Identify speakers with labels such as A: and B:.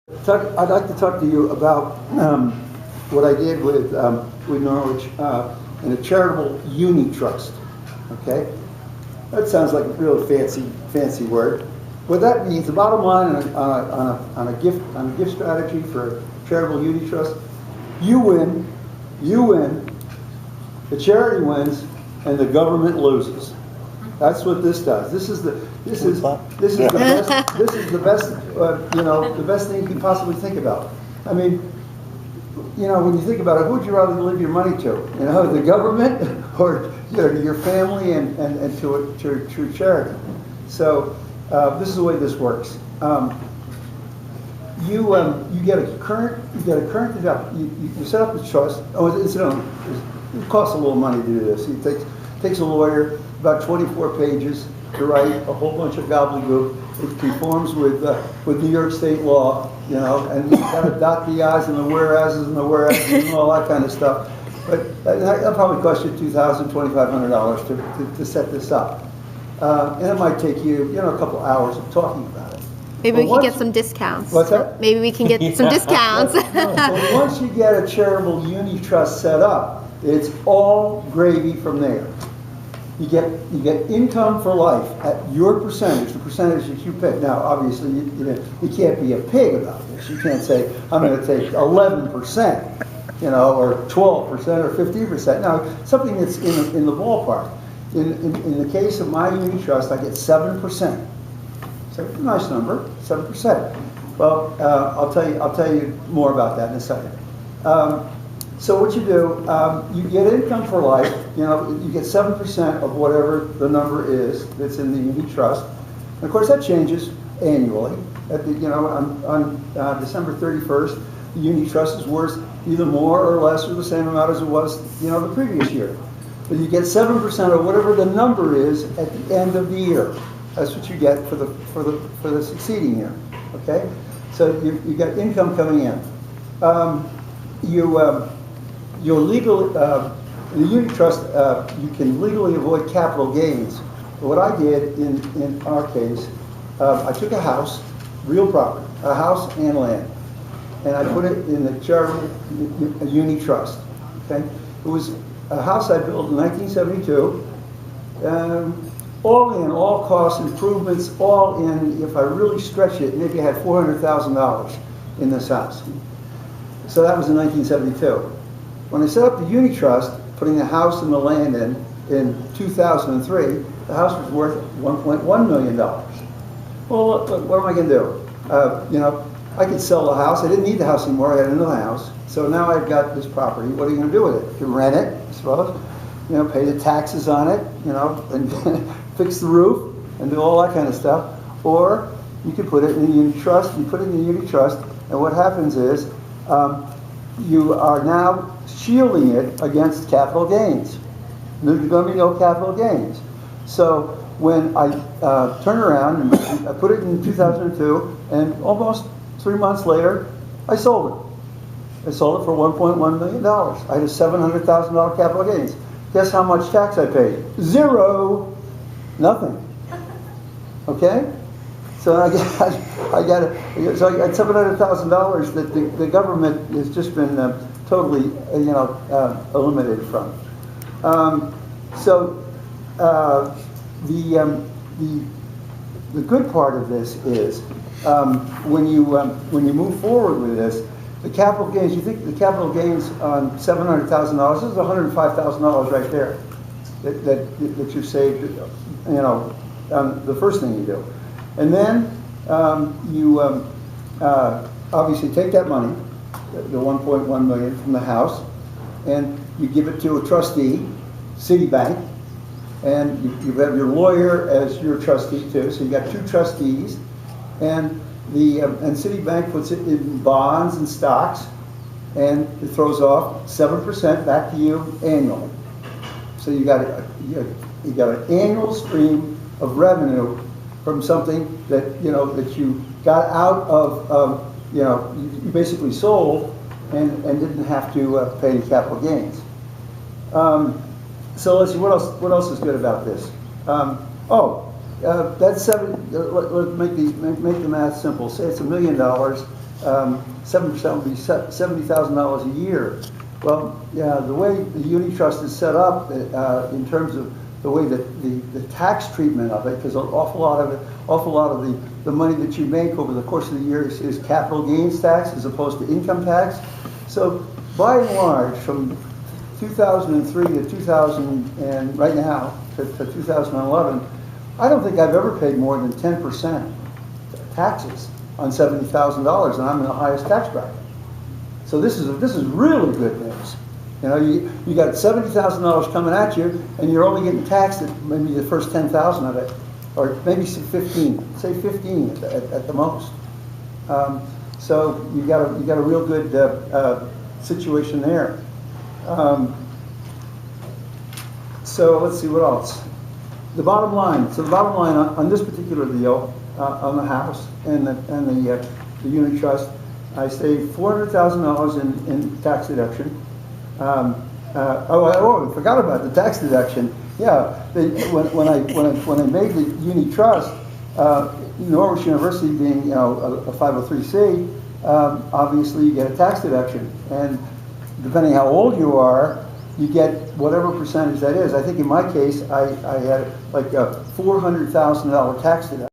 A: I'd like to talk to you about what I did with Norwich in a charitable uni trust. Okay, that sounds like a real fancy word. What that means, the bottom line on a gift strategy for a charitable uni trust, you win, the charity wins, and the government loses. That's what this does. This is the best the best thing you can possibly think about. I mean, when you think about it, who would you rather leave your money to? The government or to your family and to charity. So this is the way this works. You get a current you set up a trust. It costs a little money to do this. It takes a lawyer about 24 pages to write a whole bunch of gobbledygook. It conforms with New York State law, and you've got to dot the I's and the whereases and all that kind of stuff. But that'll probably cost you $2,000, $2,500 to set this up. And it might take you, a couple hours of talking about it.
B: Maybe we can get some discounts.
A: What's that?
B: Maybe we can get some discounts.
A: But once you get a charitable uni trust set up, it's all gravy from there. You get income for life at your percentage, the percentage that you pick. Now, obviously, you can't be a pig about this. You can't say, I'm going to take 11%, or 12% or 15%. Now, something that's in the ballpark. In the case of my uni trust, I get 7%. So a nice number, 7%. Well, I'll tell you more about that in a second. So what you do, you get income for life. You get 7% of whatever the number is that's in the uni trust. And of course, that changes annually. On December 31st, the uni trust is worth either more or less or the same amount as it was, the previous year. But you get 7% of whatever the number is at the end of the year. That's what you get for the succeeding year. Okay, so you got income coming in. You'll legally, in the uni trust, you can legally avoid capital gains. What I did in our case, I took a house, real property, a house and land, and I put it in the charitable uni trust. Okay, it was a house I built in 1972. All in, all costs, improvements, all in. If I really stretch it, maybe I had $400,000 in this house. So that was in 1972. When I set up the uni trust, putting the house and the land in 2003, the house was worth $1.1 million. Well, what am I going to do? I could sell the house. I didn't need the house anymore. I had another house. So now I've got this property. What are you going to do with it? You can rent it, I suppose. Pay the taxes on it, and fix the roof and do all that kind of stuff. Or you can put it in the uni trust. You put it in the uni trust, and what happens is you are now shielding it against capital gains. There's going to be no capital gains. So when I turn around and I put it in 2002, and almost 3 months later, I sold it. I sold it for $1.1 million. I had a $700,000 capital gains. Guess how much tax I paid? Zero. Nothing. Okay? So I got $700,000 that the government has just been totally eliminated from. The good part of this is when you move forward with this, the capital gains. You think the capital gains on $700,000? This is $105,000 right there that you saved. The first thing you do, and then you obviously take that money, the $1.1 million from the house, and you give it to a trustee, Citibank, and you have your lawyer as your trustee too. So you got two trustees, and Citibank puts it in bonds and stocks, and it throws off 7% back to you annually. So you got an annual stream of revenue from something that you got out of you basically sold and didn't have to pay any capital gains. So let's see, what else is good about this? That's seven. Let's make the math simple. Say it's $1 million, 7% would be $70,000 a year. Well, yeah, the way the uni trust is set up in terms of the way that the tax treatment of it, because an awful lot of the money that you make over the course of the year is capital gains tax as opposed to income tax. So by and large, from 2003 to 2000 and right now to 2011, I don't think I've ever paid more than 10% taxes on $70,000, and I'm in the highest tax bracket. So this is really good news. You know, you got $70,000 coming at you, and you're only getting taxed at maybe the first 10,000 of it, or maybe 15. Say 15 at the most. So you got a real good situation there. So let's see what else. The bottom line. So the bottom line on this particular deal, on the house and the unit trust, I saved $400,000 in tax deduction. I forgot about the tax deduction. Yeah, when I made the uni trust, Norwich University being a 503c, obviously you get a tax deduction, and depending how old you are, you get whatever percentage that is. I think in my case, I had like a $400,000 tax deduction.